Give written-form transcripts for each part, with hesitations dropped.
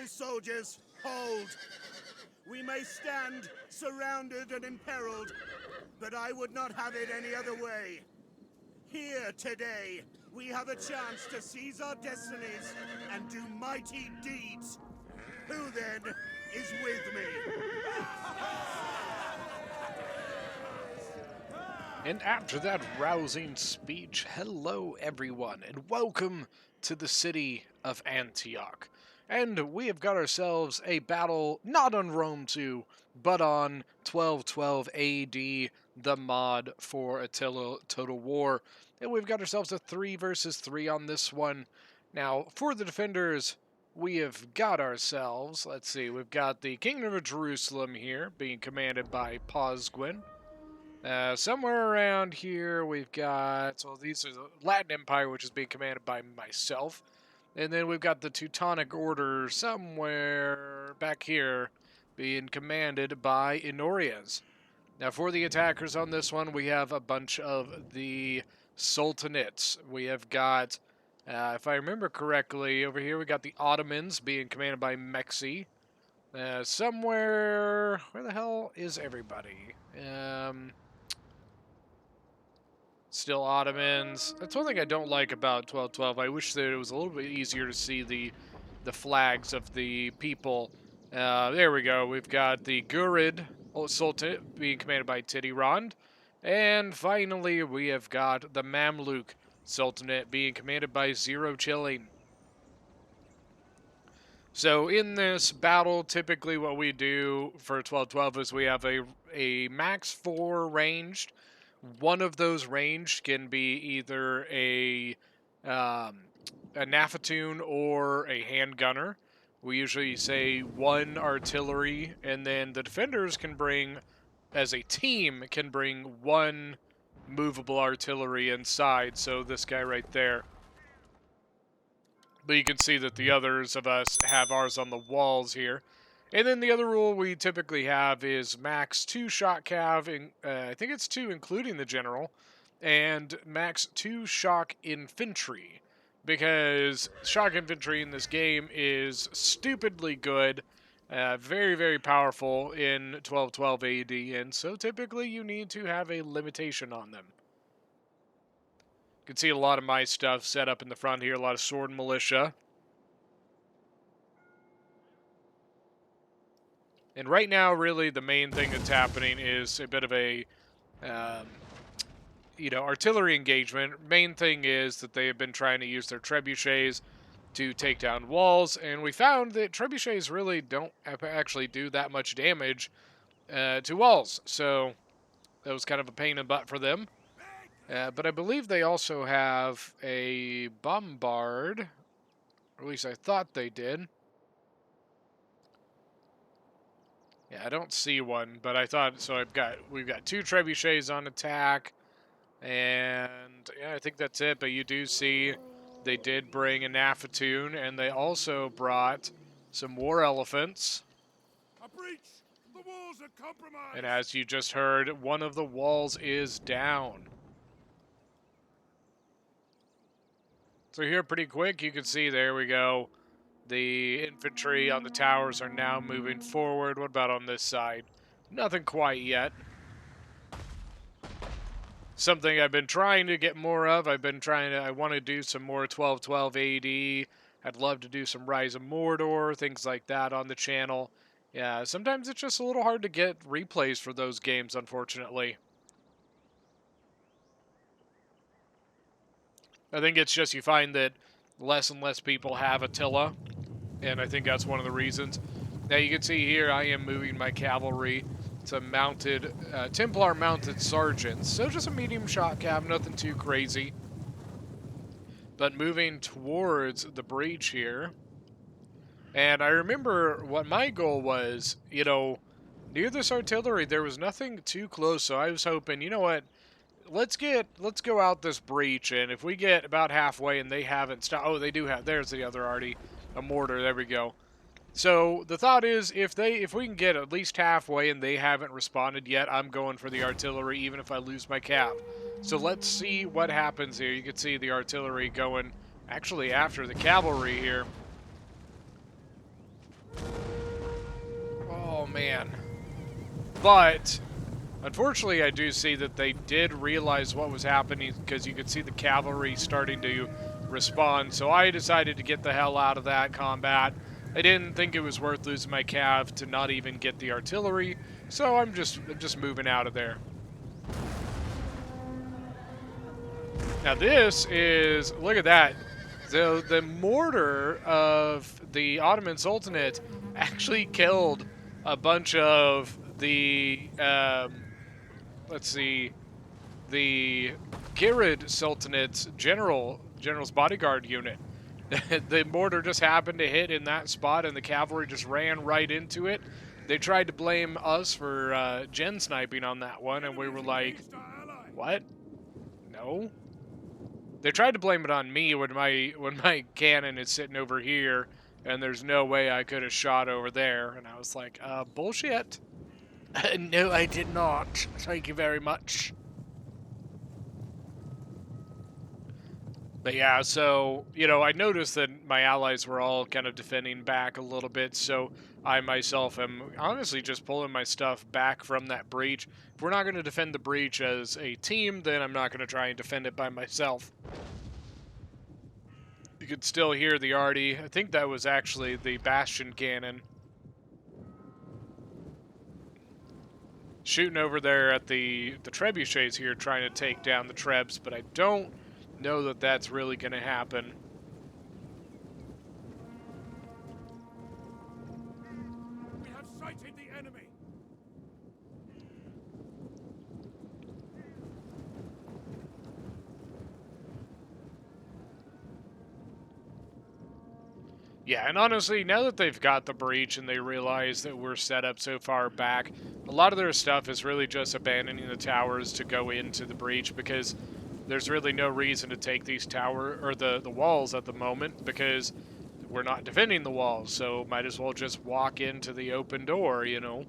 soldiers, hold. We may stand surrounded and imperiled, but I would not have it any other way. Here today, we have a chance to seize our destinies and do mighty deeds. Who then is with me? And after that rousing speech, hello everyone, and welcome to the city of Antioch. And we have got ourselves a battle not on Rome 2, but on 1212 AD, the mod for Attila Total War. And we've got ourselves a 3 versus 3 on this one. Now, for the defenders, we have got ourselves, let's see, we've got the Kingdom of Jerusalem here, being commanded by Pozgwin. Somewhere around here, we've got, so these are the Latin Empire, which is being commanded by myself. And then we've got the Teutonic Order somewhere back here, being commanded by Honorius. Now, for the attackers on this one, we have a bunch of the Sultanates. We have got, if I remember correctly, over here we got the Ottomans being commanded by Mexi. Somewhere, where the hell is everybody? Still Ottomans. That's one thing I don't like about 1212. I wish that it was a little bit easier to see the flags of the people. There we go. We've got the Gurid Sultanate being commanded by Tidirand. And finally, we have got the Mamluk Sultanate being commanded by Zero Chilling. So in this battle, typically what we do for 1212 is we have a max 4 ranged. One of those ranged can be either a Nafatoon or a handgunner. We usually say 1 artillery, and then the defenders can bring, as a team, can bring 1 movable artillery inside. So this guy right there. But you can see that the others of us have ours on the walls here. And then the other rule we typically have is max 2 shot cav, I think it's 2 including the general, and max 2 shock infantry. Because shock infantry in this game is stupidly good, very, very powerful in 1212 AD, and so typically you need to have a limitation on them. You can see a lot of my stuff set up in the front here, a lot of sword militia. And right now, really, the main thing that's happening is a bit of a, artillery engagement. Main thing is that they have been trying to use their trebuchets to take down walls, and we found that trebuchets really don't actually do that much damage to walls. So that was kind of a pain in the butt for them. But I believe they also have a bombard, or at least I thought they did. Yeah, I don't see one, but I thought so. We've got 2 trebuchets on attack, and yeah, I think that's it. But you do see they did bring a Nafatoon, and they also brought some war elephants. A breach! The walls are compromised! And as you just heard, one of the walls is down. So here, pretty quick, you can see there we go. The infantry on the towers are now moving forward. What about on this side? Nothing quite yet. Something I've been trying to get more of. I want to do some more 1212 AD. I'd love to do some Rise of Mordor, things like that on the channel. Yeah, sometimes it's just a little hard to get replays for those games, unfortunately. I think it's just you find that less and less people have Attila, and I think that's one of the reasons. Now you can see here I am moving my cavalry to mounted, Templar mounted sergeants. So just a medium shot cav, nothing too crazy. But moving towards the breach here. And I remember what my goal was, near this artillery there was nothing too close, so I was hoping, you know what, let's go out this breach, and if we get about halfway and they haven't stopped, oh, they do have, there's the other arty, a mortar, there we go. So the thought is, if we can get at least halfway and they haven't responded yet, I'm going for the artillery, even if I lose my cap. So let's see what happens here. You can see the artillery going actually after the cavalry here. man. But unfortunately, I do see that they did realize what was happening because you could see the cavalry starting to respond. So I decided to get the hell out of that combat. I didn't think it was worth losing my cav to not even get the artillery, so I'm just moving out of there. Now this is, look at that. The mortar of the Ottoman Sultanate actually killed a bunch of the, let's see, the Girid Sultanate's general's bodyguard unit. The mortar just happened to hit in that spot, and the cavalry just ran right into it. They tried to blame us for gen sniping on that one, and we were like, what? No. They tried to blame it on me when my cannon is sitting over here, and there's no way I could have shot over there. And I was like, bullshit. No, I did not. Thank you very much. But yeah, so, you know, I noticed that my allies were all kind of defending back a little bit, so I myself am honestly just pulling my stuff back from that breach. If we're not going to defend the breach as a team, then I'm not going to try and defend it by myself. You could still hear the arty. I think that was actually the Bastion cannon shooting over there at the trebuchets here, trying to take down the trebs, but I don't know that that's really going to happen. We have sighted the enemy. Yeah, and honestly, now that they've got the breach and they realize that we're set up so far back, a lot of their stuff is really just abandoning the towers to go into the breach, because there's really no reason to take these the walls at the moment, because we're not defending the walls, so might as well just walk into the open door, you know.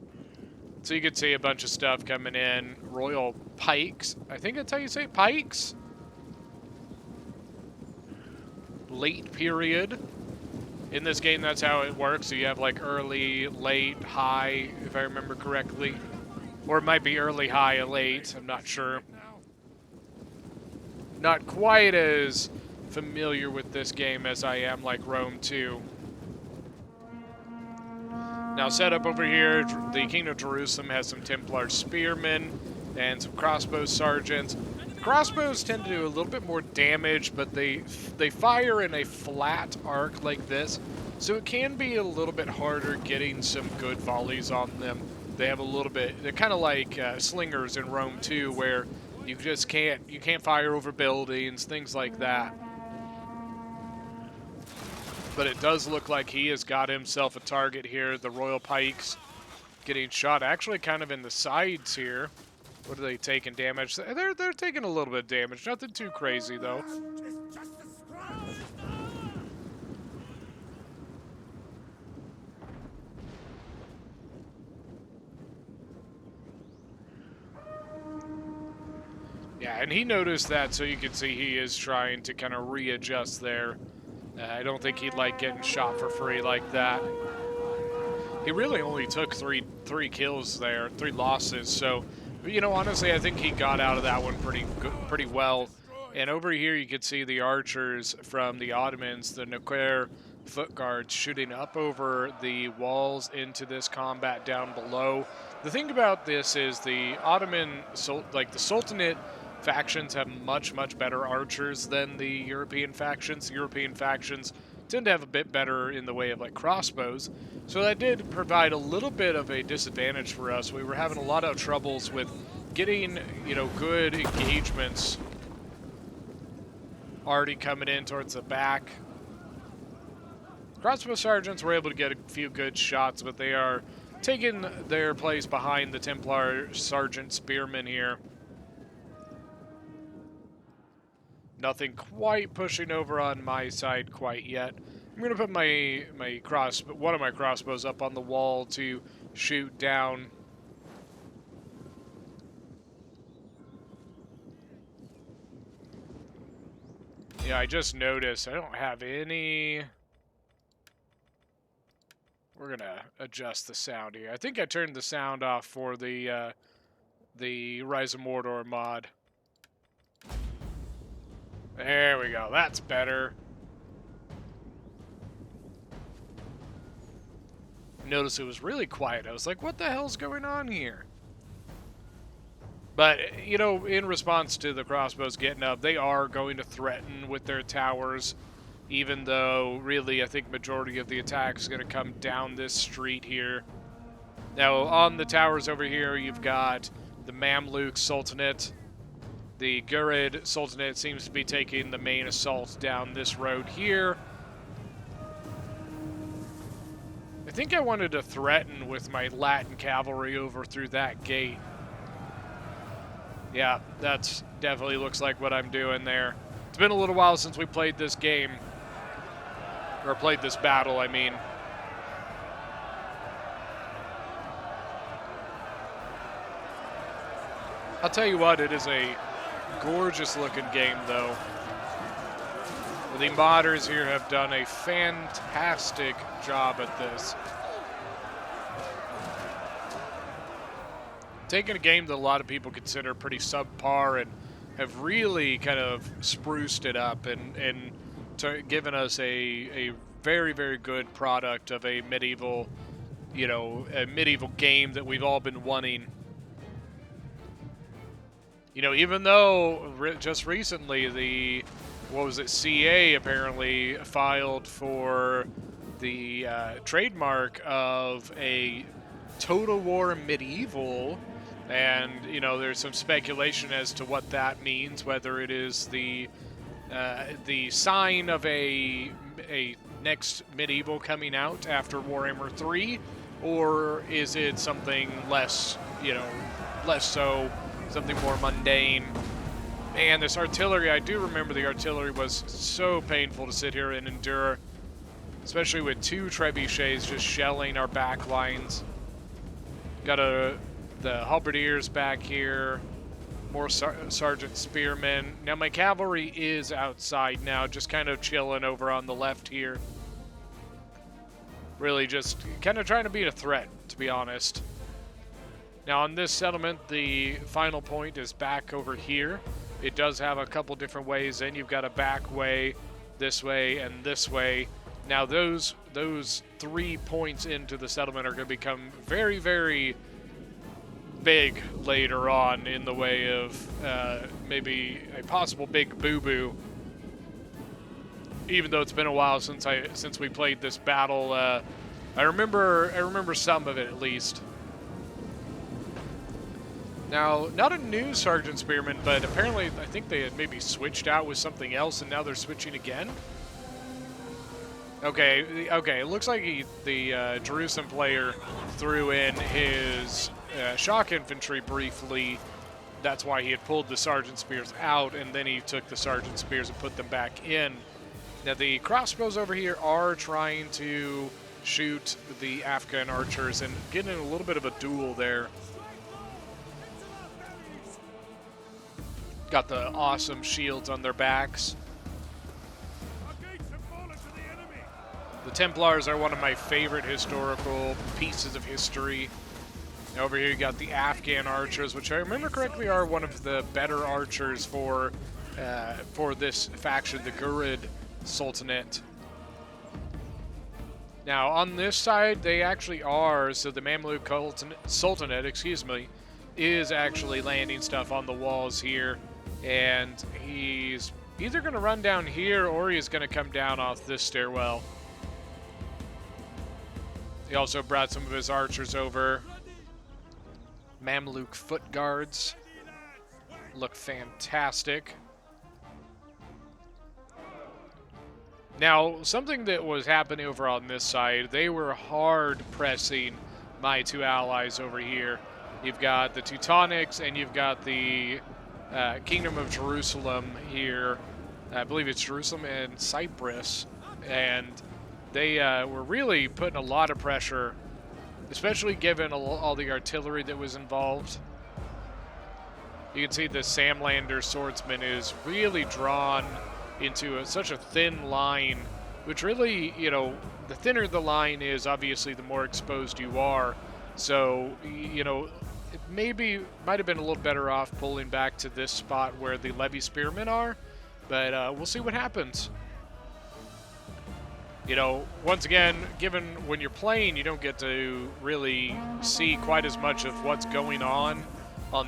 So you could see a bunch of stuff coming in. Royal pikes. I think that's how you say it, pikes? Late period. In this game, that's how it works. So you have like early, late, high, if I remember correctly. Or it might be early, high, late. I'm not sure. Not quite as familiar with this game as I am like Rome 2. Now set up over here, the King of Jerusalem has some Templar spearmen and some crossbow sergeants. Crossbows tend to do a little bit more damage, but they fire in a flat arc like this, so it can be a little bit harder getting some good volleys on them. They have a little bit, they're kind of like slingers in Rome 2, where you just can't fire over buildings, things like that. But it does look like he has got himself a target here. The Royal Pikes getting shot actually kind of in the sides here. What are they taking damage? They're taking a little bit of damage. Nothing too crazy, though. Yeah, and he noticed that, so you can see he is trying to kind of readjust there. I don't think he'd like getting shot for free like that. He really only took three kills there, 3 losses, so, you know, honestly, I think he got out of that one pretty well. And over here you can see the archers from the Ottomans, the Noquer foot guards, shooting up over the walls into this combat down below. The thing about this is the Ottoman, like the Sultanate factions, have much better archers than the European factions. The European factions tend to have a bit better in the way of like crossbows, so that did provide a little bit of a disadvantage for us. We were having a lot of troubles with getting, you know, good engagements already coming in towards the back. Crossbow sergeants were able to get a few good shots, but they are taking their place behind the Templar sergeant spearmen here. Nothing quite pushing over on my side quite yet. I'm gonna put one of my crossbows up on the wall to shoot down. Yeah, I just noticed I don't have any We're gonna adjust the sound here. I think I turned the sound off for the Rise of Mordor mod. There we go. That's better. Notice it was really quiet. I was like, what the hell's going on here? But, you know, in response to the crossbows getting up, they are going to threaten with their towers, even though, really, I think majority of the attack is going to come down this street here. Now, on the towers over here, you've got the Mamluk Sultanate. The Ghurid Sultanate seems to be taking the main assault down this road here. I think I wanted to threaten with my Latin cavalry over through that gate. Yeah, that's definitely looks like what I'm doing there. It's been a little while since we played this game. Or played this battle, I mean. I'll tell you what, it is a gorgeous looking game, though. The modders here have done a fantastic job at this. Taking a game that a lot of people consider pretty subpar and have really kind of spruced it up and given us a very, very good product of a medieval, you know, a medieval game that we've all been wanting. You know, even though just recently the, what was it, CA apparently filed for the trademark of a Total War medieval, and, you know, there's some speculation as to what that means, whether it is the sign of a next medieval coming out after Warhammer 3, or is it something less, you know, less so, something more mundane. And this artillery, I do remember the artillery was so painful to sit here and endure, especially with 2 trebuchets just shelling our back lines. Got the halberdiers back here, more sergeant spearmen. Now my cavalry is outside now, just kind of chilling over on the left here. Really just kind of trying to beat a threat, to be honest. Now on this settlement, the final point is back over here. It does have a couple different ways in. You've got a back way, this way, and this way. Now those 3 points into the settlement are going to become very, very big later on in the way of maybe a possible big boo-boo. Even though it's been a while since we played this battle, I remember some of it at least. Now, not a new Sergeant Spearman, but apparently I think they had maybe switched out with something else, and now they're switching again. Okay, it looks like the Jerusalem player threw in his shock infantry briefly. That's why he had pulled the Sergeant Spears out, and then he took the Sergeant Spears and put them back in. Now, the crossbows over here are trying to shoot the Afghan archers and get in a little bit of a duel there. Got the awesome shields on their backs. The Templars are one of my favorite historical pieces of history. Now over here you got the Afghan archers, which I remember correctly are one of the better archers for this faction, the Ghurid Sultanate. Now on this side, they actually are, so the Mamluk Sultanate, excuse me, is actually landing stuff on the walls here. And he's either going to run down here or he's going to come down off this stairwell. He also brought some of his archers over. Mamluk foot guards look fantastic. Now, something that was happening over on this side, they were hard pressing my 2 allies over here. You've got the Teutonics and you've got the Kingdom of Jerusalem here. I believe it's Jerusalem and Cyprus. And they were really putting a lot of pressure, especially given all the artillery that was involved. You can see the Samlander swordsman is really drawn into such a thin line which really, you know, the thinner the line is, obviously, the more exposed you are. So, you know, it might have been a little better off pulling back to this spot where the Levy Spearmen are, but we'll see what happens. You know, once again, given when you're playing, you don't get to really see quite as much of what's going on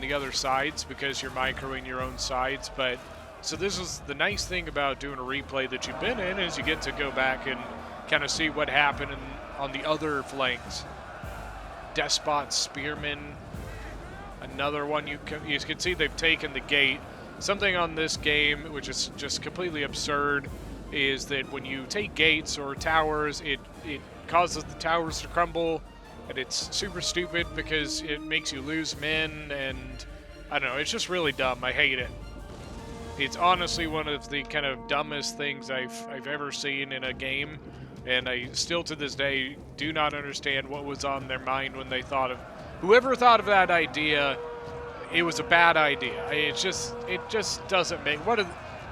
the other sides because you're microing your own sides. But so this is the nice thing about doing a replay that you've been in, is you get to go back and kind of see what happened on the other flanks. Despot Spearmen, another one. You can see they've taken the gate. Something on this game which is just completely absurd is that when you take gates or towers, it causes the towers to crumble, and it's super stupid because it makes you lose men, and I don't know, it's just really dumb. I hate it. It's honestly one of the kind of dumbest things I've ever seen in a game, and I still to this day do not understand what was on their mind when they thought of, whoever thought of that idea. It was a bad idea. It just doesn't make,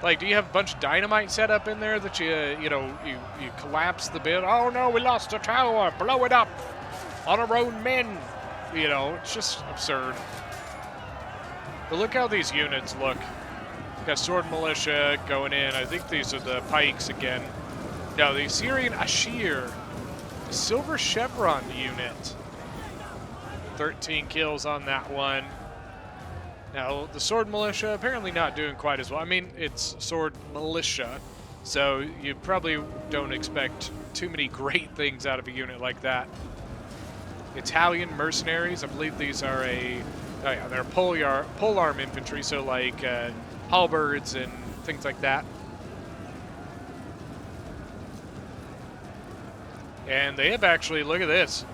like, do you have a bunch of dynamite set up in there that you collapse the bit? Oh no, we lost the tower, blow it up on our own men. You know, it's just absurd. But look how these units look. Got sword militia going in. I think these are the pikes again. No, the Syrian Ashir, the silver chevron unit. 13 kills on that one. Now, the sword militia apparently not doing quite as well. I mean, it's sword militia, so you probably don't expect too many great things out of a unit like that. Italian mercenaries, I believe these are they're polearm infantry, so like halberds and things like that. And they have actually, look at this,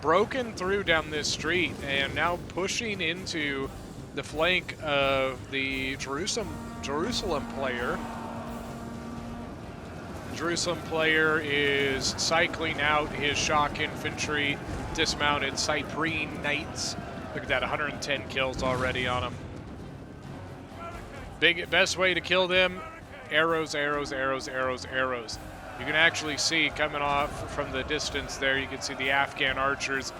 broken through down this street and now pushing into the flank of the Jerusalem player. The Jerusalem player is cycling out his shock infantry, dismounted Cyprian knights. Look at that, 110 kills already on them. Best way to kill them, arrows, arrows, arrows, arrows, arrows. You can actually see coming off from the distance there, you can see the Afghan archers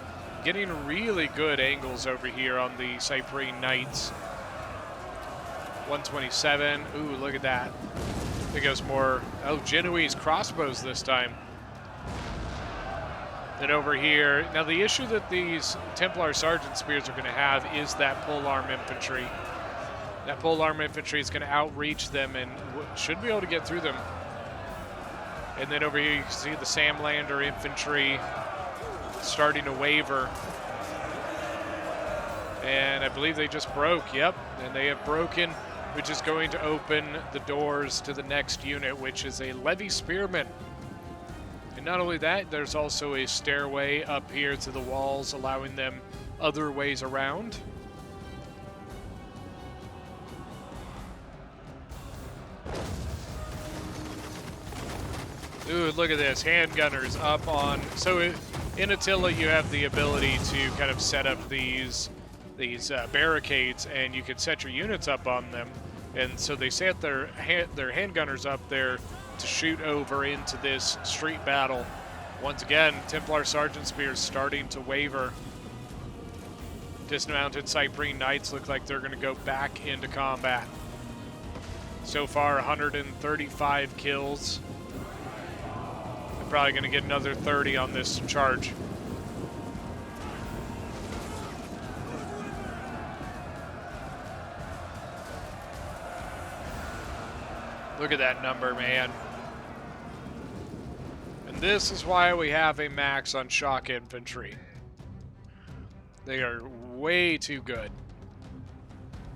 getting really good angles over here on the Cyprian Knights. 127. Ooh, look at that. I think it was more, Genoese crossbows this time. Then over here, now the issue that these Templar Sergeant Spears are going to have is that polearm infantry. That polearm infantry is going to outreach them and should be able to get through them. And then over here you can see the Samlander infantry starting to waver. And I believe they just broke, yep. And they have broken, which is going to open the doors to the next unit, which is a Levy Spearman. And not only that, there's also a stairway up here to the walls, allowing them other ways around. Ooh, look at this, handgunners up on, so in Attila you have the ability to kind of set up these barricades, and you can set your units up on them, and so they set their handgunners up there to shoot over into this street battle. Once again, Templar Sergeant Spears starting to waver. Dismounted Cyprian Knights look like they're going to go back into combat. So far, 135 kills. They're probably going to get another 30 on this charge. Look at that number, man. And this is why we have a max on shock infantry. They are way too good.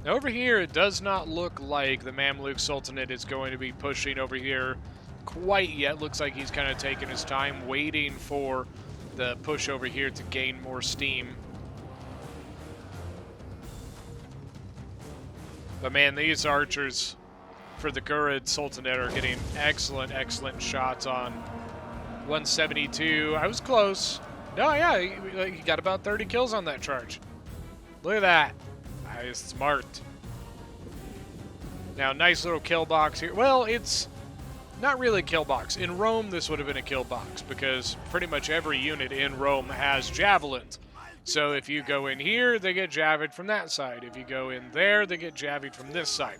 Now over here, it does not look like the Mamluk Sultanate is going to be pushing over here quite yet. Looks like he's kind of taking his time, waiting for the push over here to gain more steam. But man, these archers for the Ghurid Sultanate are getting excellent, excellent shots on. 172. I was close. No, yeah, he got about 30 kills on that charge. Look at that. That is smart. Now, nice little kill box here. Well, it's not really a kill box. In Rome, this would have been a kill box because pretty much every unit in Rome has javelins. So if you go in here, they get javeled from that side. If you go in there, they get javeled from this side.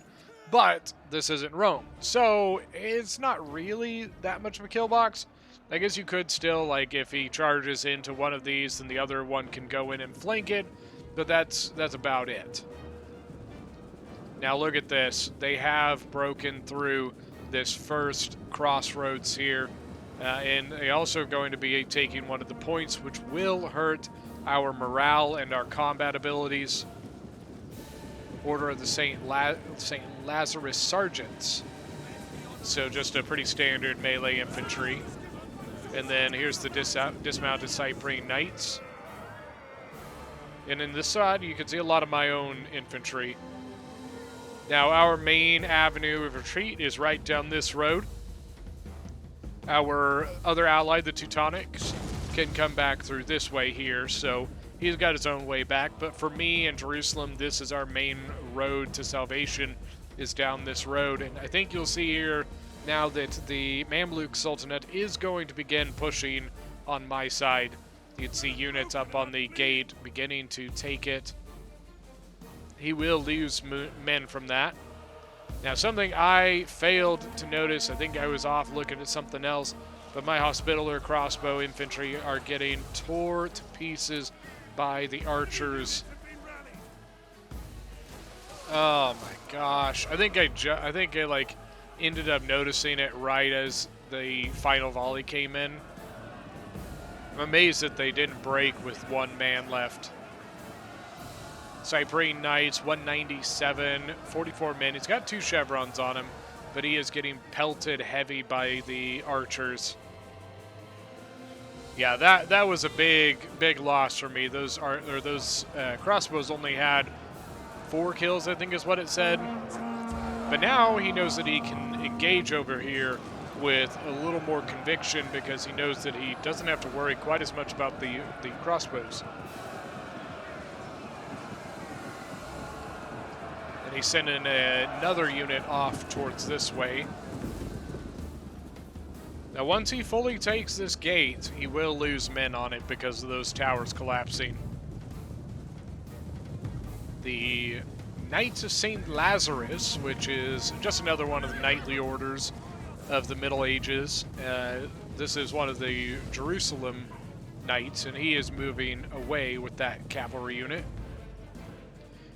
But this isn't Rome, so it's not really that much of a kill box. I guess you could still, like, if he charges into one of these, then the other one can go in and flank it, but that's about it. Now look at this. They have broken through this first crossroads here, and they're also going to be taking one of the points, which will hurt our morale and our combat abilities. Order of the St. Lazarus Sergeants. So just a pretty standard melee infantry. And then here's the dismounted Cyprian Knights. And in this side, you can see a lot of my own infantry. Now, our main avenue of retreat is right down this road. Our other ally, the Teutonics, can come back through this way here, so he's got his own way back. But for me and Jerusalem, this is our main road to salvation, is down this road. And I think you'll see here now that the Mamluk Sultanate is going to begin pushing on my side. You can see units up on the gate beginning to take it. He will lose men from that. Now, something I failed to notice, I think I was off looking at something else, but my Hospitaller crossbow infantry are getting tore to pieces by the archers. Oh my gosh. I think I like ended up noticing it right as the final volley came in. I'm amazed that they didn't break with one man left. Cyprian Knights, 197, 44 men. He's got 2 chevrons on him, but he is getting pelted heavy by the archers. Yeah, that was a big loss for me. Those crossbows only had 4 kills, I think is what it said. But now he knows that he can engage over here with a little more conviction because he knows that he doesn't have to worry quite as much about the crossbows. And he's sending another unit off towards this way. Now, once he fully takes this gate, he will lose men on it because of those towers collapsing. The Knights of St. Lazarus, which is just another one of the knightly orders of the Middle Ages. This is one of the Jerusalem Knights, and he is moving away with that cavalry unit.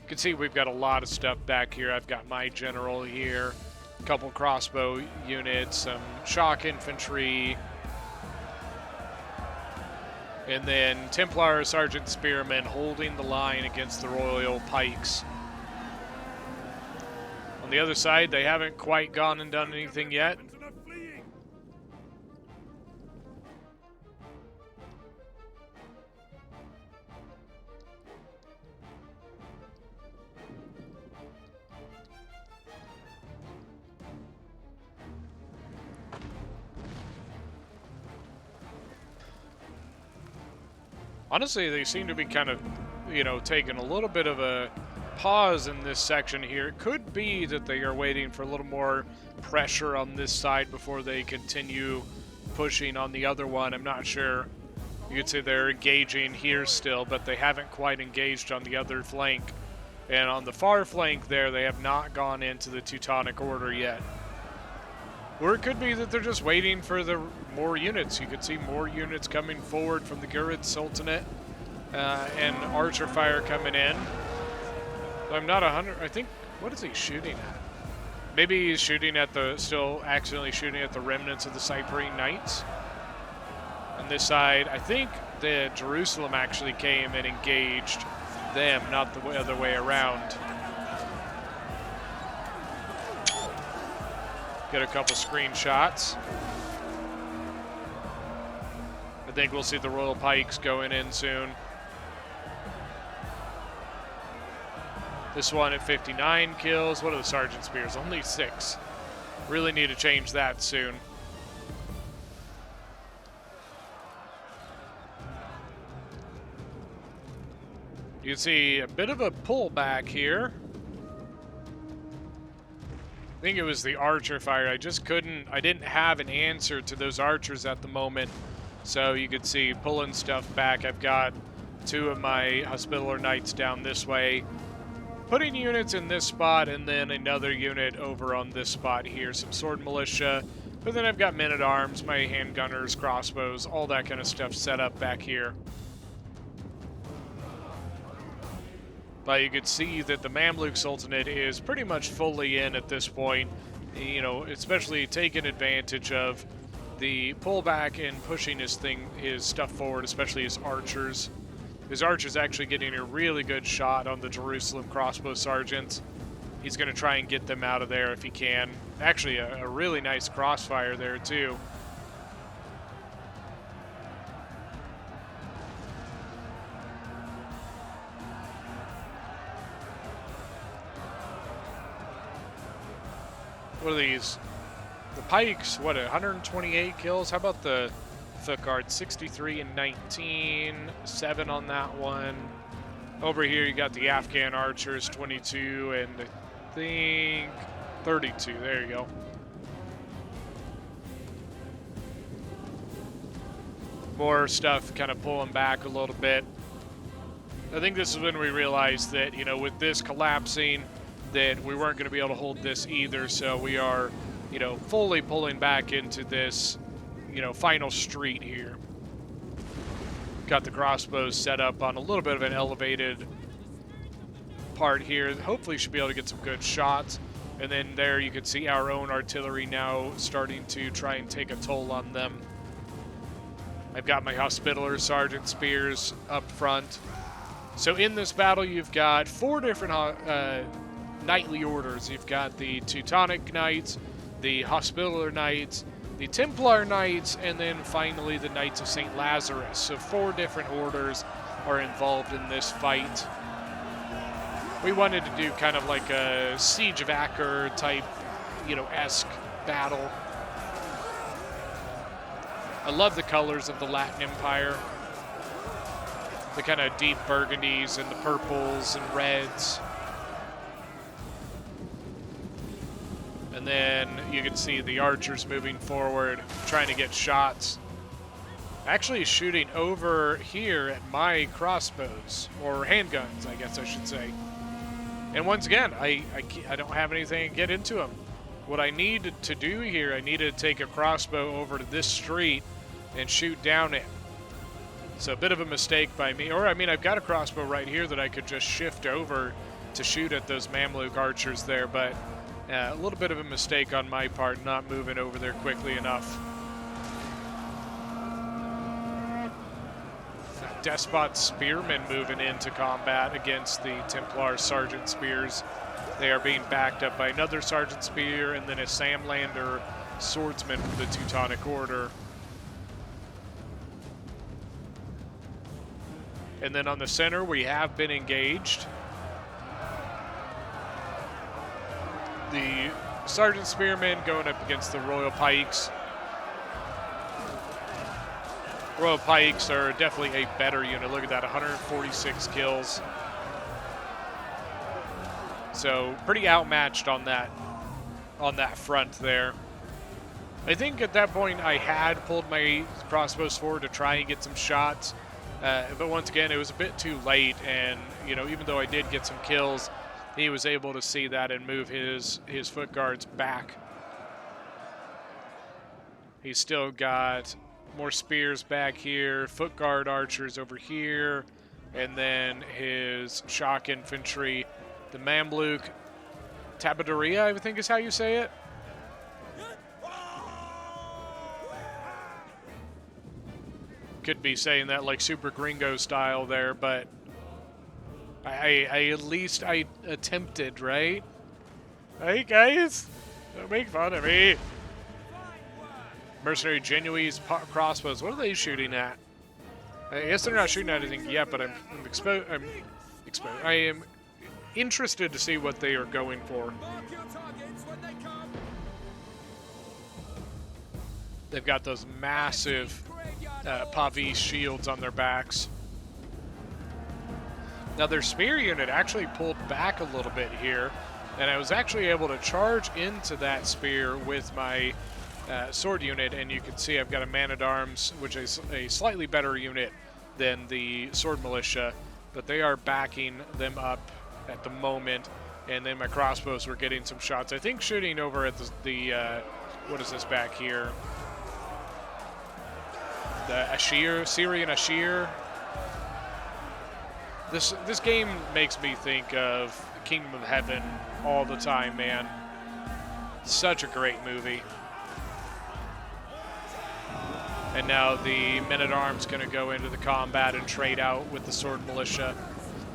You can see we've got a lot of stuff back here. I've got my general here, a couple crossbow units, some shock infantry, and then Templar Sergeant Spearmen holding the line against the Royal Pikes. On the other side, they haven't quite gone and done anything yet. Honestly, they seem to be kind of, taking a little bit of a pause in this section here. It could be that they are waiting for a little more pressure on this side before they continue pushing on the other one. I'm not sure. You could say they're engaging here still, but they haven't quite engaged on the other flank. And on the far flank there, they have not gone into the Teutonic Order yet. Or it could be that they're just waiting for the more units. You could see more units coming forward from the Gurid Sultanate and archer fire coming in. I'm not 100. I think, what is he shooting at? Maybe he's shooting at still accidentally shooting at the remnants of the Cyprian Knights. On this side, I think that Jerusalem actually came and engaged them, not the other way around. Get a couple screenshots. I think we'll see the Royal Pikes going in soon. This one at 59 kills. What are the Sergeant Spears? Only 6. Really need to change that soon. You can see a bit of a pullback here. think it was the archer fire. I didn't have an answer to those archers at the moment. So you could see pulling stuff back. I've got 2 of my Hospitaller Knights down this way, putting units in this spot, and then another unit over on this spot here. Some sword militia, but then I've got men-at-arms, my handgunners, crossbows, all that kind of stuff set up back here. But you could see that the Mamluk Sultanate is pretty much fully in at this point, you know, especially taking advantage of the pullback and pushing his stuff forward, especially his archers. His archer's actually getting a really good shot on the Jerusalem crossbow sergeants. He's going to try and get them out of there if he can. Actually, a really nice crossfire there, too. What are these? The pikes, what, 128 kills? How about the foot guard? 63 and 19, 7 on that one. Over here, you got the Afghan archers, 22 and I think 32. There you go. More stuff kind of pulling back a little bit. I think this is when we realized that, you know, with this collapsing, that we weren't going to be able to hold this either, so we are, you know, fully pulling back into this, you know, final street here. Got the crossbows set up on a little bit of an elevated part here. Hopefully should be able to get some good shots. And then there you can see our own artillery now starting to try and take a toll on them. I've got my Hospitaller Sergeant Spears up front. So in this battle, you've got 4 different knightly orders. You've got the Teutonic Knights, the Hospitaller Knights, the Templar Knights, and then finally the Knights of St. Lazarus. So 4 different orders are involved in this fight. We wanted to do kind of like a Siege of Acre type, you know, esque battle. I love the colors of the Latin Empire. The kind of deep burgundies and the purples and reds. And then you can see the archers moving forward, trying to get shots. Actually shooting over here at my crossbows, or handguns, I guess I should say. And once again, I don't have anything to get into them. What I need to do here, I need to take a crossbow over to this street and shoot down it. So a bit of a mistake by me. Or, I mean, I've got a crossbow right here that I could just shift over to shoot at those Mamluk archers there, but a little bit of a mistake on my part, not moving over there quickly enough. Despot Spearmen moving into combat against the Templar Sergeant Spears. They are being backed up by another Sergeant Spear and then a Samlander Swordsman from the Teutonic Order. And then on the center, we have been engaged. The Sergeant Spearmen going up against the Royal Pikes. Royal Pikes are definitely a better unit. Look at that, 146 kills. So pretty outmatched on that front there. I think at that point I had pulled my crossbows forward to try and get some shots. But once again, it was a bit too late, and you know, even though I did get some kills, he was able to see that and move his foot guards back. He's still got more spears back here, foot guard archers over here, and then his shock infantry, the Mamluk Tabaderia, I think is how you say it. Could be saying that like super gringo style there, but I at least I attempted, right? Hey guys, don't make fun of me. Mercenary Genoese crossbows. What are they shooting at? I guess they're not shooting at anything yet, but I am interested to see what they are going for. They've got those massive Pavis shields on their backs. Now their spear unit actually pulled back a little bit here. and I was actually able to charge into that spear with my sword unit, and you can see I've got a man-at-arms, which is a slightly better unit than the sword militia, but they are backing them up at the moment, and then my crossbows were getting some shots. I think shooting over at the what is this back here? The Ashir, Syrian Ashir. This game makes me think of Kingdom of Heaven all the time, man. Such a great movie. And now the Men-at-Arms going to go into the combat and trade out with the Sword Militia.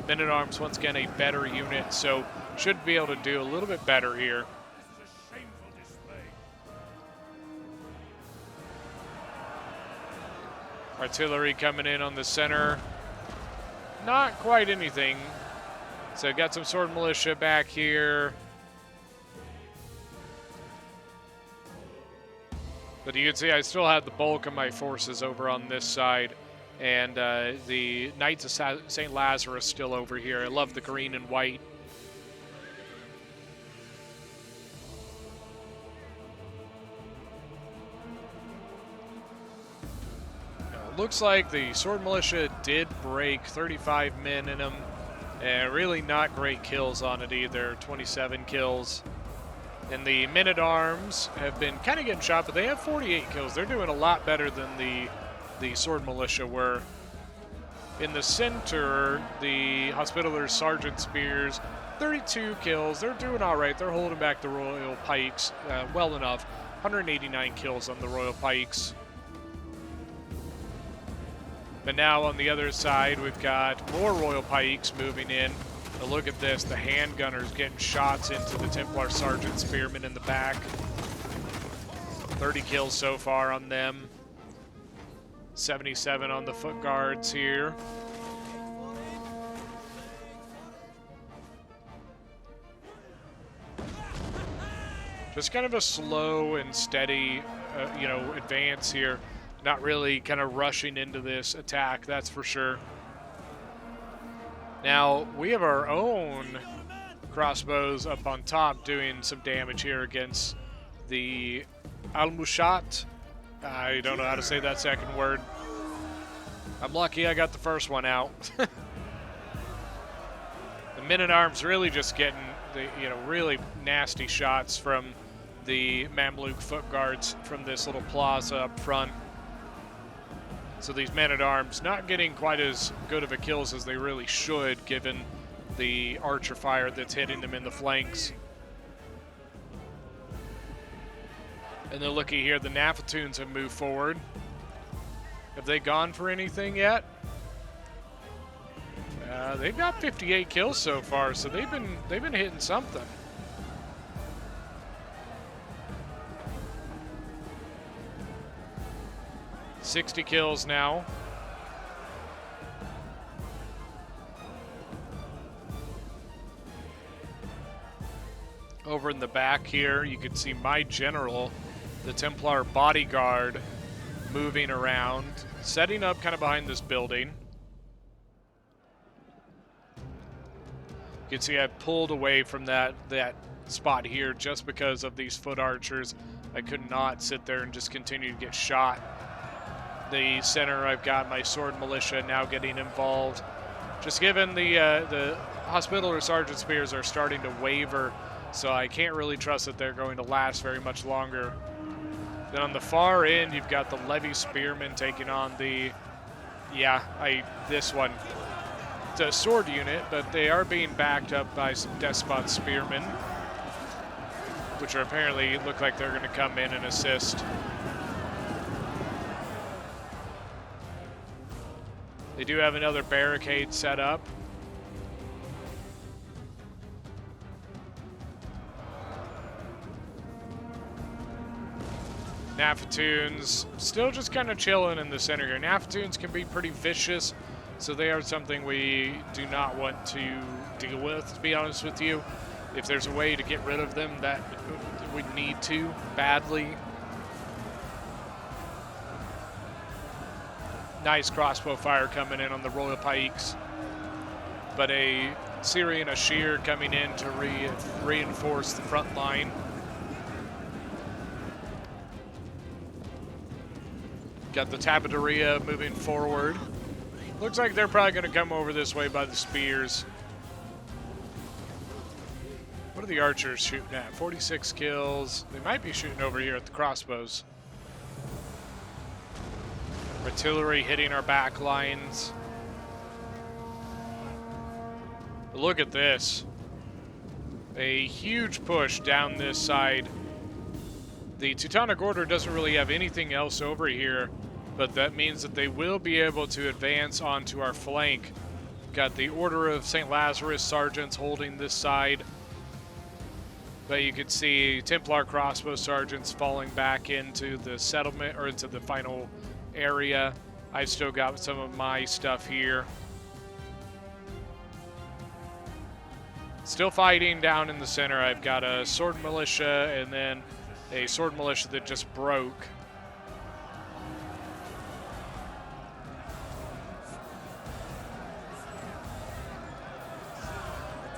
Men-at-Arms, once again, a better unit, so should be able to do a little bit better here. Artillery coming in on the center. Not quite anything. So got some Sword Militia back here. But you can see I still have the bulk of my forces over on this side. And the Knights of St. Lazarus still over here. I love the green and white. Looks like the Sword Militia did break 35 men in them. And really not great kills on it either. 27 kills. And the Men-at-Arms have been kind of getting shot, but they have 48 kills. They're doing a lot better than the Sword Militia were. In the center, the Hospitaller Sergeant Spears, 32 kills. They're doing all right. They're holding back the Royal Pikes well enough. 189 kills on the Royal Pikes. But now on the other side, we've got more Royal Pikes moving in. But look at this, the handgunners getting shots into the Templar Sergeant Spearmen in the back. 30 kills so far on them. 77 on the Foot Guards here. Just kind of a slow and steady, advance here. Not really kind of rushing into this attack, that's for sure. Now, we have our own crossbows up on top doing some damage here against the Al-Mushat. I don't know how to say that second word. I'm lucky I got the first one out. The Men-at-Arms really just getting the, really nasty shots from the Mamluk Foot Guards from this little plaza up front. So these Men-at-Arms not getting quite as good of a kills as they really should, given the archer fire that's hitting them in the flanks. And then looky here, the Nafatoons have moved forward. Have they gone for anything yet? They've got 58 kills so far, so they've been hitting something. $60 kills now. Over in the back here, you can see my general, the Templar bodyguard, moving around, setting up kind of behind this building. You can see I pulled away from that spot here just because of these foot archers. I could not sit there and just continue to get shot. The center, I've got my Sword Militia now getting involved. Just given the Hospitaller Sergeant Spears are starting to waver, so I can't really trust that they're going to last very much longer. Then on the far end, you've got the Levy Spearmen taking on the, this one. It's a sword unit, but they are being backed up by some Despot Spearmen, which are apparently look like they're going to come in and assist. They do have another barricade set up. Nafatoons still just kind of chilling in the center here. Nafatoons can be pretty vicious, so they are something we do not want to deal with, to be honest with you. If there's a way to get rid of them, that we need to badly. Nice crossbow fire coming in on the Royal Pikes. but a Syrian Ashir coming in to reinforce the front line. Got the Tabateria moving forward. Looks like they're probably going to come over this way by the spears. What are the archers shooting at? 46 kills. They might be shooting over here at the crossbows. Artillery hitting our back lines. But look at this. A huge push down this side. The Teutonic Order doesn't really have anything else over here, but that means that they will be able to advance onto our flank. Got the Order of St. Lazarus sergeants holding this side. But you can see Templar crossbow sergeants falling back into the settlement, or into the final area. I've still got some of my stuff here. Still fighting down in the center. I've got a sword militia and then a sword militia that just broke.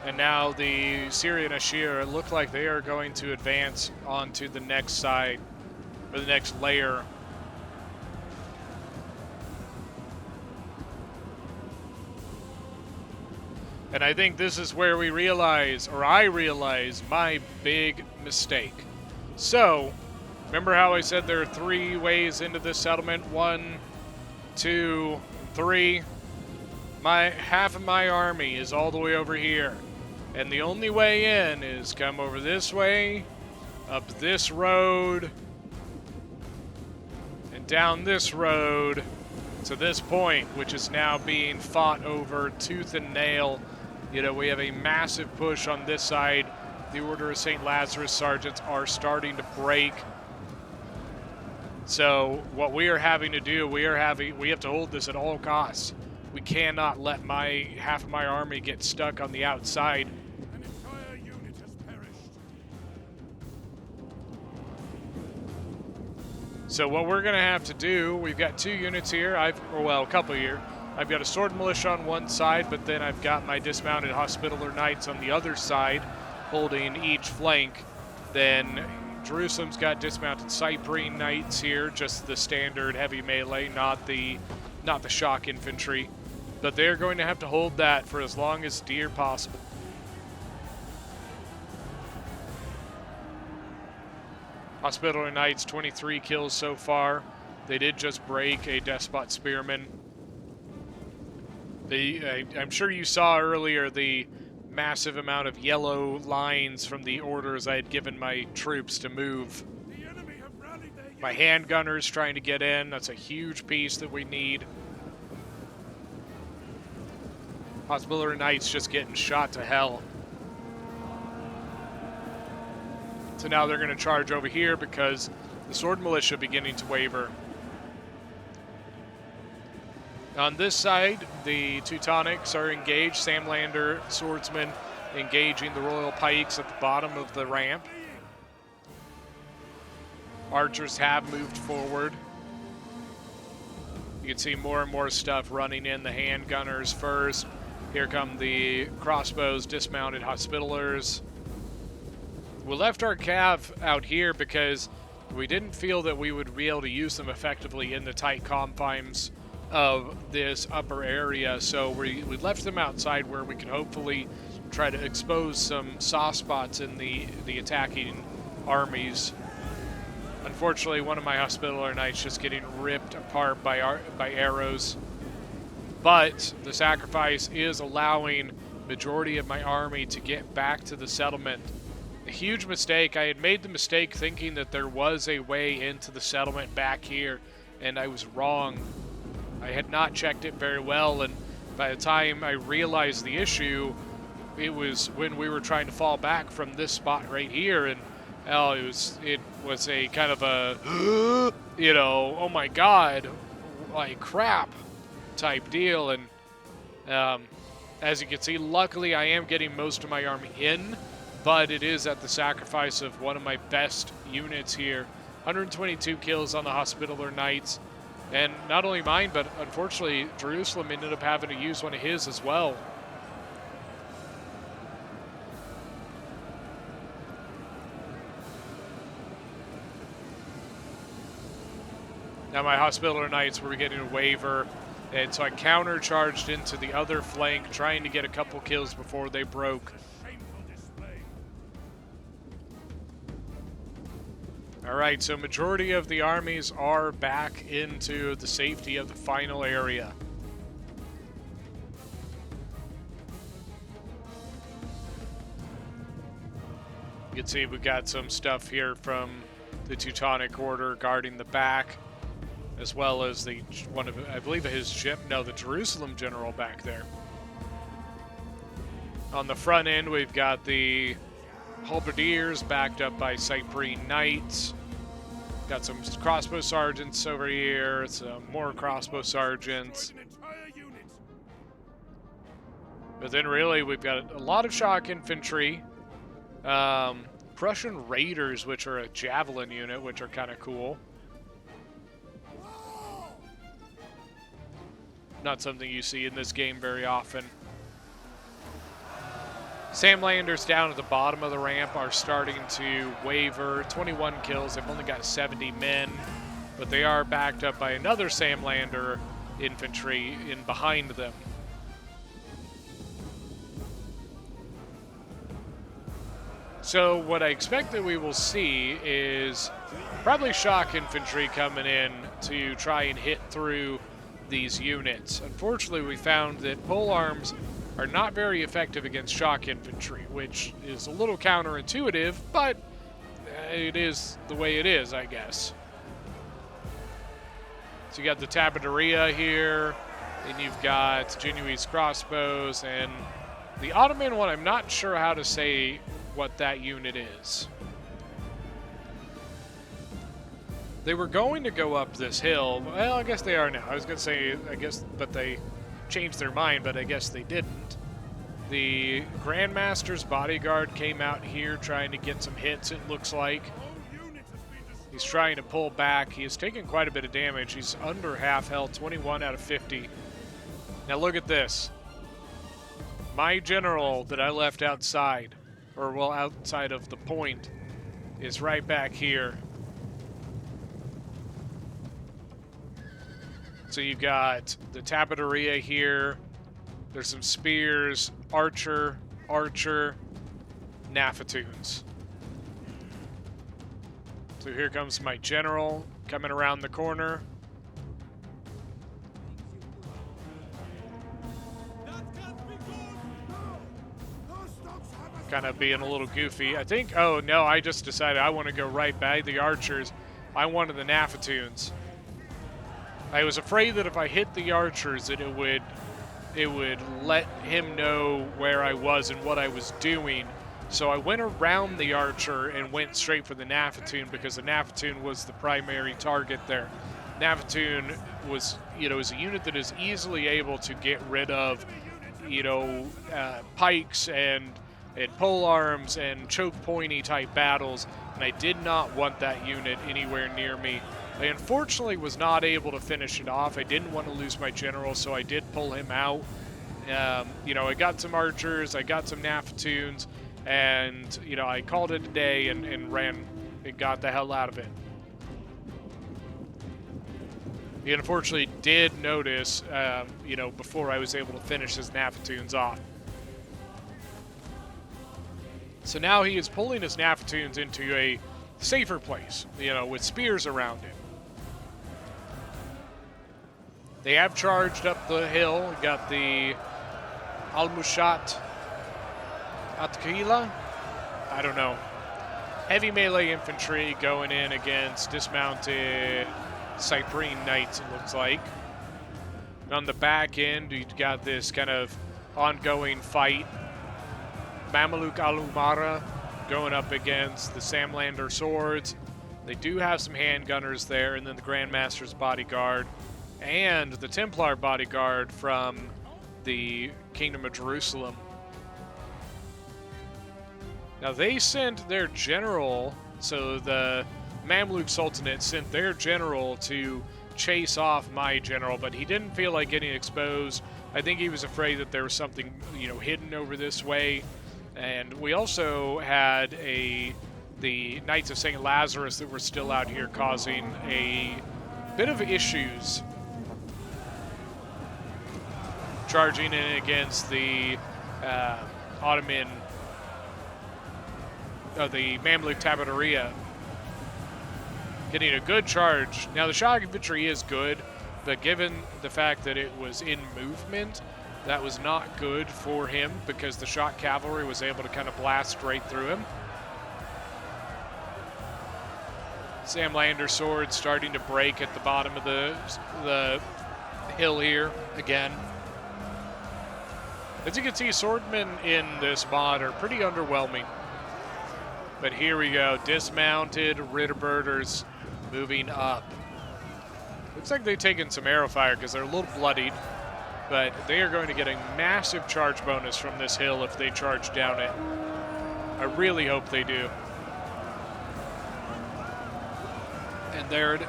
And now the Syrian Ashir look like they are going to advance onto the next side, or the next layer. And I think this is where we realize, or I realize, my big mistake. So, remember how I said there are 3 ways into this settlement? 1, 2, 3. Half of my army is all the way over here. And the only way in is come over this way, up this road, and down this road to this point, which is now being fought over tooth and nail. You know, we have a massive push on this side. The Order of St. Lazarus sergeants are starting to break. So what we are having to do, we have to hold this at all costs. We cannot let half of my army get stuck on the outside. An entire unit has perished. So what we're going to have to do, we've got 2 units here. A couple here. I've got a sword militia on one side, but then I've got my dismounted Hospitaller Knights on the other side, holding each flank. Then Jerusalem's got dismounted Cyprian Knights here, just the standard heavy melee, not the shock infantry. But they're going to have to hold that for as long as dear possible. Hospitaller Knights, 23 kills so far. They did just break a Despot Spearman. I'm sure you saw earlier the massive amount of yellow lines from the orders I had given my troops to move. The enemy have rallied their My handgunners trying to get in. That's a huge piece that we need. Hospitaller Knights just getting shot to hell. So now they're going to charge over here because the sword militia beginning to waver. On this side, the Teutonics are engaged. Samlander swordsmen engaging the Royal Pikes at the bottom of the ramp. Archers have moved forward. You can see more and more stuff running in. The handgunners first. Here come the crossbows, dismounted Hospitallers. We left our cav out here because we didn't feel that we would be able to use them effectively in the tight confines of this upper area, so we left them outside where we can hopefully try to expose some soft spots in the attacking armies. Unfortunately, one of my Hospitaller Knights just getting ripped apart by arrows. But the sacrifice is allowing majority of my army to get back to the settlement. A huge mistake. I had made the mistake thinking that there was a way into the settlement back here, and I was wrong. I had not checked it very well, and by the time I realized the issue, it was when we were trying to fall back from this spot right here, and it was a kind of a, oh my god, like crap type deal. And as you can see, luckily I am getting most of my army in, but it is at the sacrifice of one of my best units here. 122 kills on the Hospitaller Knights, and not only mine, but unfortunately Jerusalem ended up having to use one of his as well. Now my Hospitaller Knights were getting a waiver, and so I countercharged into the other flank, trying to get a couple kills before they broke. Alright, so majority of the armies are back into the safety of the final area. You can see we've got some stuff here from the Teutonic Order guarding the back, as well as the I believe the Jerusalem general back there. On the front end, we've got the halberdiers backed up by Cyprian knights. Got some crossbow sergeants over here, some more crossbow sergeants. But then really we've got a lot of shock infantry. Prussian raiders, which are a javelin unit, which are kind of cool. Not something you see in this game very often. Samlanders down at the bottom of the ramp are starting to waver. 21 kills. They've only got 70 men, but they are backed up by another Samlander infantry in behind them. So what I expect that we will see is probably shock infantry coming in to try and hit through these units. Unfortunately, we found that pole arms are not very effective against shock infantry, which is a little counterintuitive, but it is the way it is, I guess. So you got the Tabateria here, and you've got Genoese crossbows, and the Ottoman one, I'm not sure how to say what that unit is. They were going to go up this hill. Well, I guess they are now. I was going to say, I guess, but they changed their mind, but I guess they didn't. The Grandmaster's bodyguard came out here trying to get some hits, it looks like. He's trying to pull back. He has taken quite a bit of damage. He's under half health, 21 out of 50. Now look at this. My general that I left outside, or well, outside of the point, is right back here. So you've got the Tabateria here. There's some spears, archer, Nafatoons. So here comes my general coming around the corner. Kind of being a little goofy. I think, oh no, I just decided I want to go right by the archers. I wanted the Nafatoons. I was afraid that if I hit the archers that it would let him know where I was and what I was doing. So I went around the archer and went straight for the Nafatoon because the Nafatoon was the primary target there. Nafatoon was, is a unit that is easily able to get rid of, pikes and pole arms and choke pointy type battles, and I did not want that unit anywhere near me. I unfortunately was not able to finish it off. I didn't want to lose my general, so I did pull him out. I got some archers, I got some Nafatoons, and, I called it a day and ran and got the hell out of it. He unfortunately did notice, before I was able to finish his Nafatoons off. So now he is pulling his Nafatoons into a safer place, with spears around him. They have charged up the hill. We got the Almushat Atilla. I don't know. Heavy melee infantry going in against dismounted Cyprian knights, it looks like. And on the back end, you've got this kind of ongoing fight. Mamluk Al-Umara going up against the Samlander swords. They do have some handgunners there, and then the Grandmaster's bodyguard and the Templar bodyguard from the Kingdom of Jerusalem. Now they sent their general, so the Mamluk Sultanate sent their general to chase off my general, but he didn't feel like getting exposed. I think he was afraid that there was something, hidden over this way. And we also had the Knights of St. Lazarus that were still out here causing a bit of issues charging in against the Ottoman, the Mamluk Tabateria. Getting a good charge. Now the shock infantry is good, but given the fact that it was in movement, that was not good for him because the shock cavalry was able to kind of blast straight through him. Sam Lander's sword starting to break at the bottom of the hill here again. As you can see, swordmen in this mod are pretty underwhelming. But here we go, dismounted Ritterbirders moving up. Looks like they've taken some arrow fire because they're a little bloodied, but they are going to get a massive charge bonus from this hill if they charge down it. I really hope they do. And there it,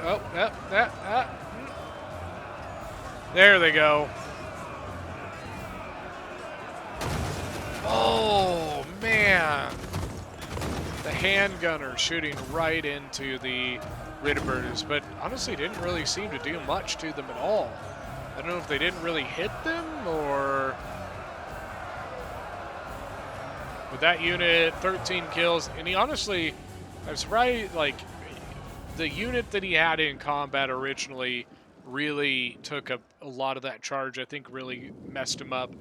there they go. Oh, man. The handgunner shooting right into the Ritterbirders, but honestly didn't really seem to do much to them at all. I don't know if they didn't really hit them or... With that unit, 13 kills, and he honestly, I was surprised, like, the unit that he had in combat originally really took a lot of that charge. I think really messed him up.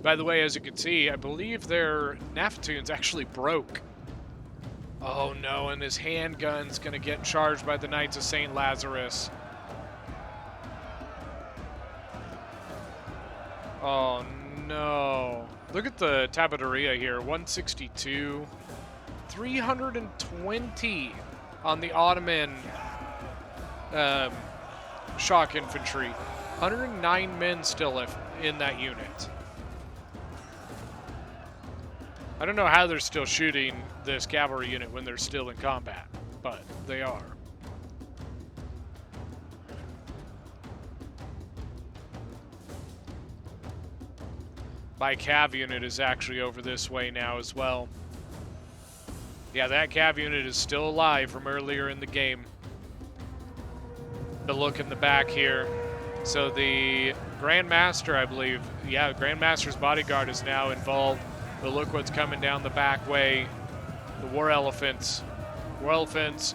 By the way, as you can see, I believe their Nafatoons actually broke. Oh no, and his handgun's gonna get charged by the Knights of St. Lazarus. Oh no. Look at the Tabateria here, 162. 320 on the Ottoman shock infantry. 109 men still in that unit. I don't know how they're still shooting this cavalry unit when they're still in combat, but they are. My cav unit is actually over this way now as well. Yeah, that cav unit is still alive from earlier in the game. But look in the back here. So the Grand Master, I believe, yeah, Grand Master's bodyguard is now involved. But look what's coming down the back way. The War Elephants. War Elephants,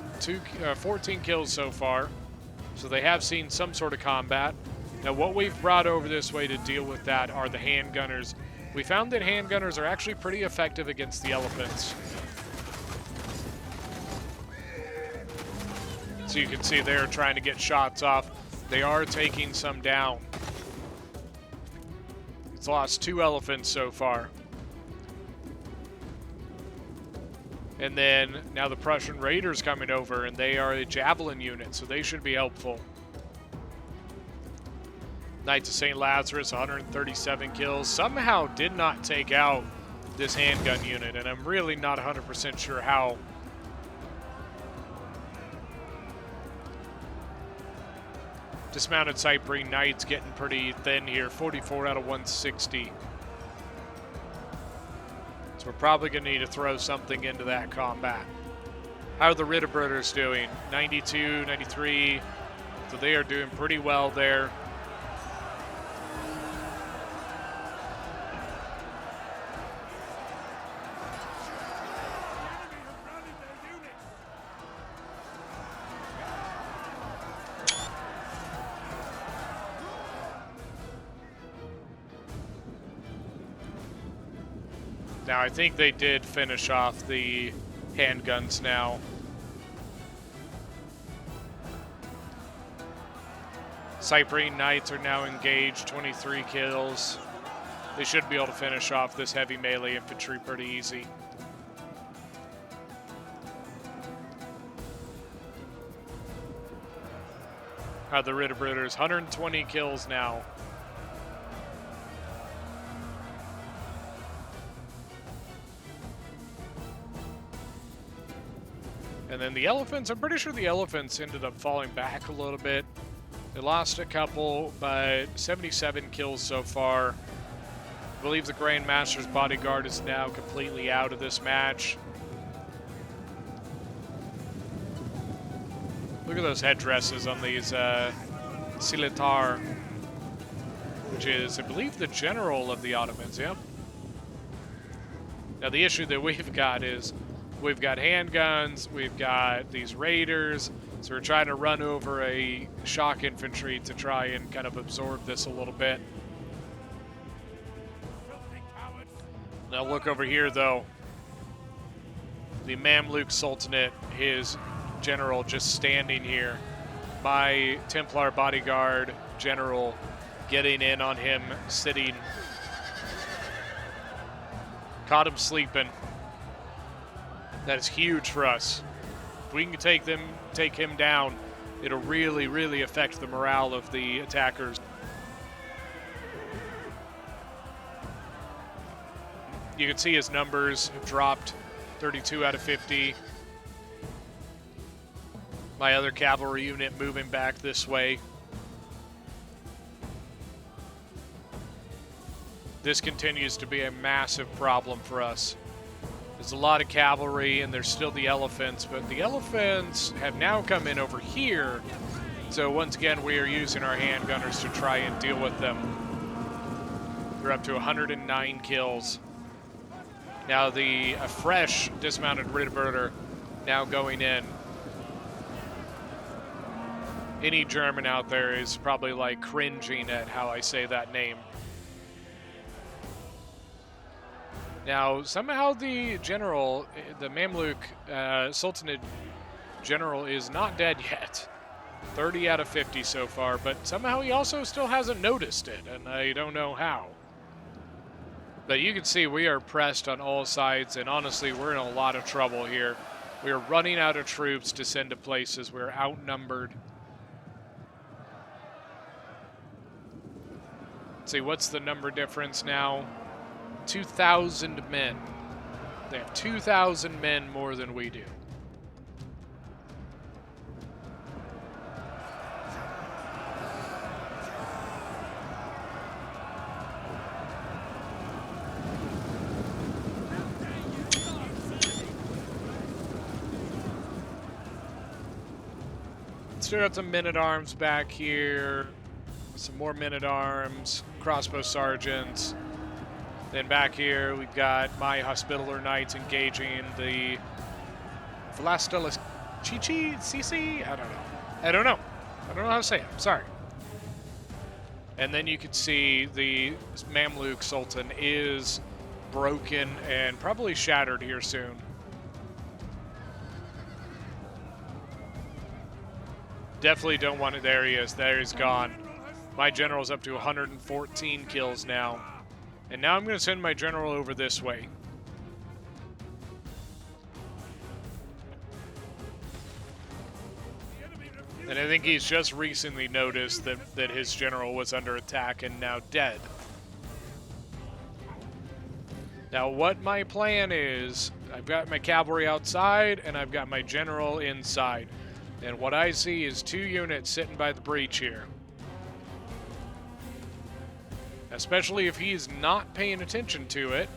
14 kills so far. So they have seen some sort of combat. Now what we've brought over this way to deal with that are the handgunners. We found that handgunners are actually pretty effective against the elephants. So you can see they're trying to get shots off. They are taking some down. It's lost 2 elephants so far. And then now the Prussian Raiders coming over, and they are a javelin unit, so they should be helpful. Knights of St. Lazarus, 137 kills. Somehow did not take out this handgun unit, and I'm really not 100% sure how. Dismounted Cyprine Knights getting pretty thin here, 44 out of 160. So we're probably going to need to throw something into that combat. How are the Ritterbirders doing? 92, 93. So they are doing pretty well there. Now, I think they did finish off the handguns now. Cyprine Knights are now engaged, 23 kills. They should be able to finish off this heavy melee infantry pretty easy. The Ritterbirders, 120 kills now. And then the elephants, I'm pretty sure the elephants ended up falling back a little bit. They lost a couple, but 77 kills so far. I believe the Grand Master's bodyguard is now completely out of this match. Look at those headdresses on these Siletar, which is, I believe, the general of the Ottomans, yep. Now, the issue that we've got is we've got handguns, we've got these raiders, so we're trying to run over a shock infantry to try and kind of absorb this a little bit. Now, look over here, though. The Mamluk Sultanate, his general just standing here. My Templar bodyguard general getting in on him, sitting. Caught him sleeping. That is huge for us. If we can take him down, it'll really, really affect the morale of the attackers. You can see his numbers have dropped, 32 out of 50. My other cavalry unit moving back this way. This continues to be a massive problem for us. There's a lot of cavalry, and there's still the elephants, but the elephants have now come in over here. So once again, we are using our handgunners to try and deal with them. We're up to 109 kills. Now a fresh dismounted Rittberger now going in. Any German out there is probably like cringing at how I say that name. Now, somehow the general, the Mamluk Sultanate general is not dead yet. 30 out of 50 so far, but somehow he also still hasn't noticed it, and I don't know how. But you can see we are pressed on all sides, and honestly, we're in a lot of trouble here. We are running out of troops to send to places. We're outnumbered. Let's see, what's the number difference now? 2,000 men. They have 2,000 men more than we do. Still got some men-at-arms back here. Some more men-at-arms, crossbow sergeants. Then back here, we've got my Hospitaller Knights engaging the Vlastelis Chichi? Sisi? I don't know how to say it. I'm sorry. And then you can see the Mamluk Sultan is broken and probably shattered here soon. Definitely don't want it. There he is. There he's gone. My general's up to 114 kills now. And now I'm going to send my general over this way. And I think he's just recently noticed that his general was under attack and now dead. Now what my plan is, I've got my cavalry outside and I've got my general inside. And what I see is 2 units sitting by the breach here. Especially if he's not paying attention to it.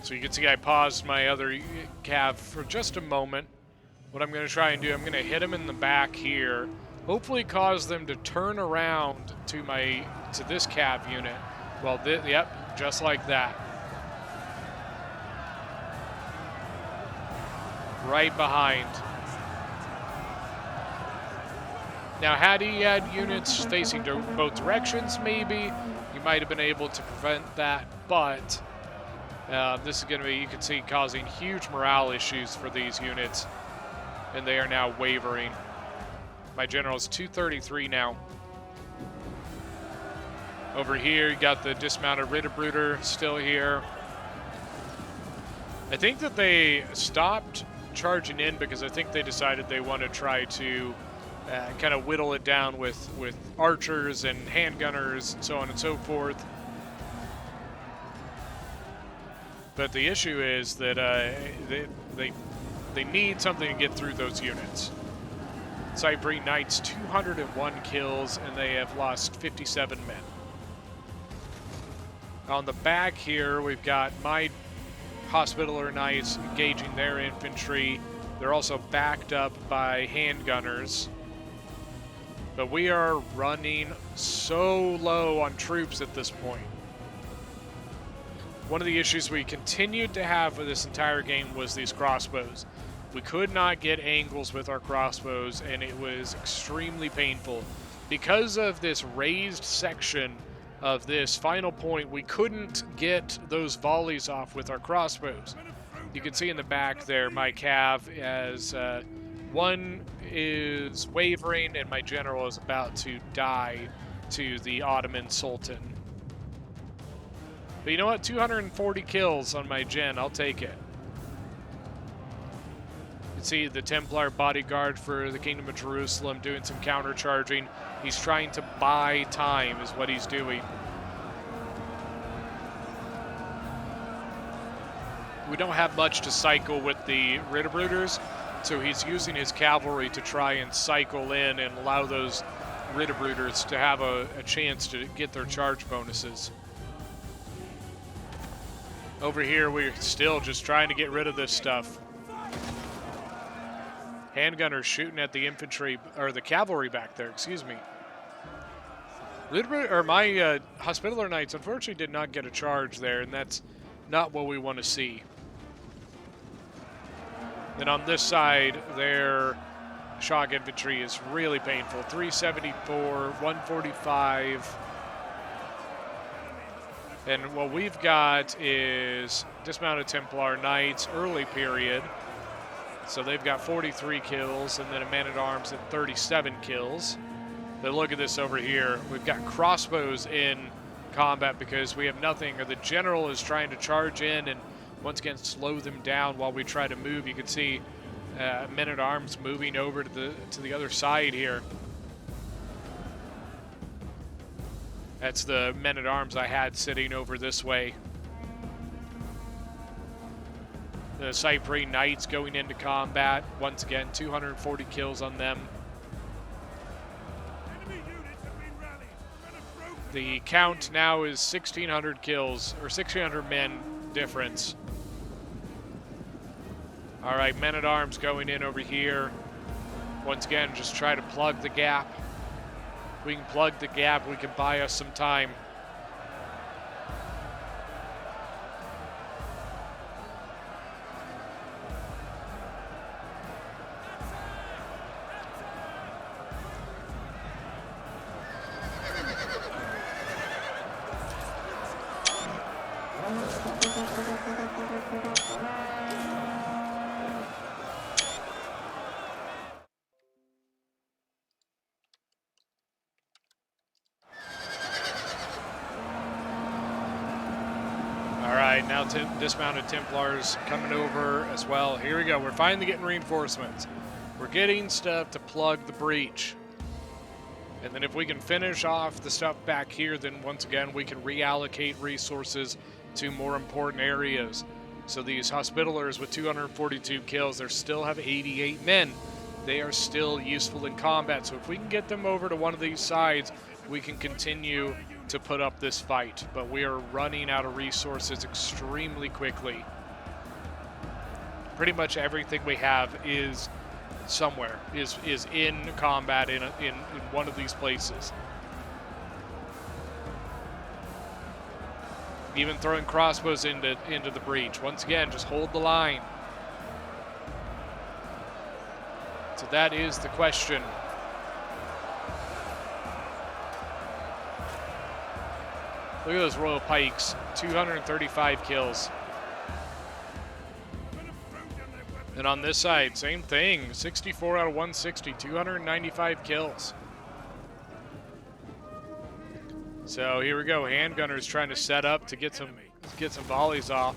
So you can see I paused my other cav for just a moment. What I'm going to try and do, I'm going to hit him in the back here. Hopefully cause them to turn around to this cav unit. Well, yep, just like that. Right behind. Now, had he had units facing both directions, maybe, he might have been able to prevent that, but this is going to be, you can see, causing huge morale issues for these units, and they are now wavering. My general's 233 now. Over here, you got the dismounted Rittberger still here. I think that they stopped charging in because I think they decided they want to try to kind of whittle it down with archers and handgunners and so on and so forth. But the issue is that they need something to get through those units. Cyprine Knights, 201 kills, and they have lost 57 men. On the back here, we've got my Hospitaller Knights engaging their infantry. They're also backed up by handgunners. But we are running so low on troops at this point. One of the issues we continued to have with this entire game was these crossbows. We could not get angles with our crossbows, and it was extremely painful. Because of this raised section of this final point, we couldn't get those volleys off with our crossbows. You can see in the back there my cav as one is wavering and my general is about to die to the Ottoman Sultan. But you know what? 240 kills on my gen. I'll take it. You can see the Templar bodyguard for the Kingdom of Jerusalem doing some countercharging. He's trying to buy time is what he's doing. We don't have much to cycle with the Ritterbruders, so he's using his cavalry to try and cycle in and allow those Ritterbruders to have a chance to get their charge bonuses. Over here, we're still just trying to get rid of this stuff. Handgunners shooting at the infantry, or the cavalry back there, excuse me. My Hospitaller Knights unfortunately did not get a charge there, and that's not what we want to see. Then on this side, their shock infantry is really painful. 374, 145. And what we've got is dismounted Templar Knights, early period. So they've got 43 kills, and then a man-at-arms at 37 kills. But look at this over here. We've got crossbows in combat because we have nothing, or the general is trying to charge in and once again slow them down while we try to move. You can see men-at-arms moving over to the other side here. That's the men-at-arms I had sitting over this way. The Cyprian Knights going into combat. Once again, 240 kills on them. The count now is 1,600 kills, or 1,600 men difference. All right, men-at-arms going in over here. Once again, just try to plug the gap. If we can plug the gap, we can buy us some time. Now dismounted Templars coming over as well. Here we go. We're finally getting reinforcements. We're getting stuff to plug the breach. And then if we can finish off the stuff back here, then once again we can reallocate resources to more important areas. So these Hospitallers with 242 kills, they still have 88 men. They are still useful in combat. So if we can get them over to one of these sides, we can continue to put up this fight, but we are running out of resources extremely quickly. Pretty much everything we have is somewhere, is in combat in one of these places. Even throwing crossbows into the breach. Once again, just hold the line. So that is the question. Look at those Royal Pikes, 235 kills. And on this side, same thing, 64 out of 160, 295 kills. So here we go, handgunners trying to set up to get some volleys off.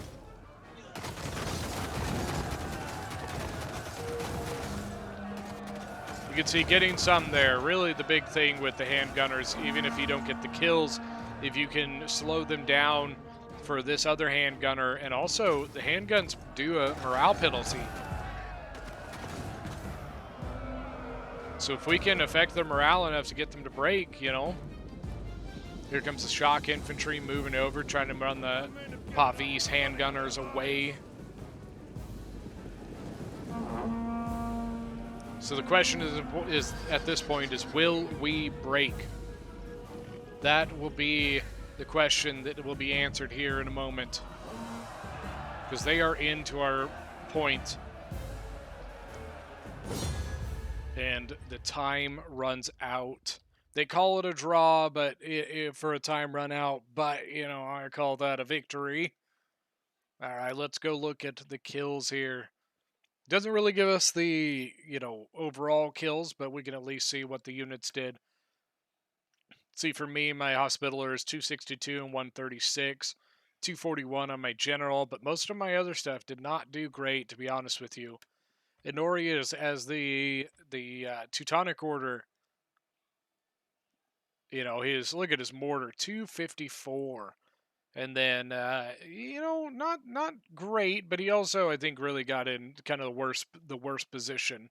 You can see getting some there. Really the big thing with the handgunners, even if you don't get the kills, if you can slow them down for this other handgunner, and also the handguns do a morale penalty. So if we can affect their morale enough to get them to break, you know. Here comes the shock infantry moving over, trying to run the Pavis handgunners away. So the question is at this point is, will we break? That will be the question that will be answered here in a moment, because they are into our point, and the time runs out. They call it a draw, but for a time run out, but I call that a victory. All right, let's go look at the kills here. Doesn't really give us the overall kills, but we can at least see what the units did. See, for me, my hospitaler is 262 and 136, 241 on my general, but most of my other stuff did not do great, to be honest with you. Honorius, as the Teutonic Order, look at his mortar, 254, and then not great, but he also, I think, really got in kind of the worst position.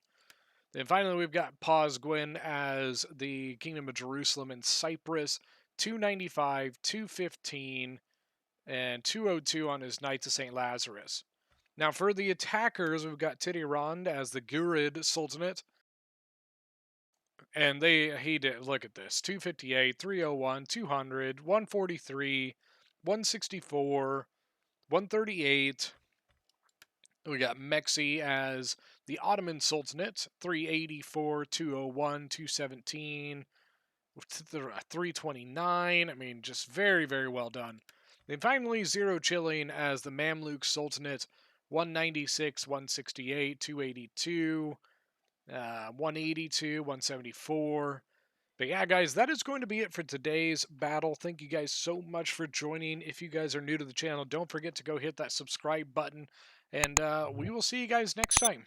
Then finally, we've got Pozgwin as the Kingdom of Jerusalem and Cyprus, 295, 215, and 202 on his Knights of St. Lazarus. Now, for the attackers, we've got Titirand as the Gurid Sultanate. And he did, look at this, 258, 301, 200, 143, 164, 138. We got Mexi as the Ottoman Sultanate, 384, 201, 217, 329. I mean, just very, very well done. Then finally, Zero Chilling as the Mamluk Sultanate, 196, 168, 282, 182, 174. But yeah, guys, that is going to be it for today's battle. Thank you guys so much for joining. If you guys are new to the channel, don't forget to go hit that subscribe button. And we will see you guys next time.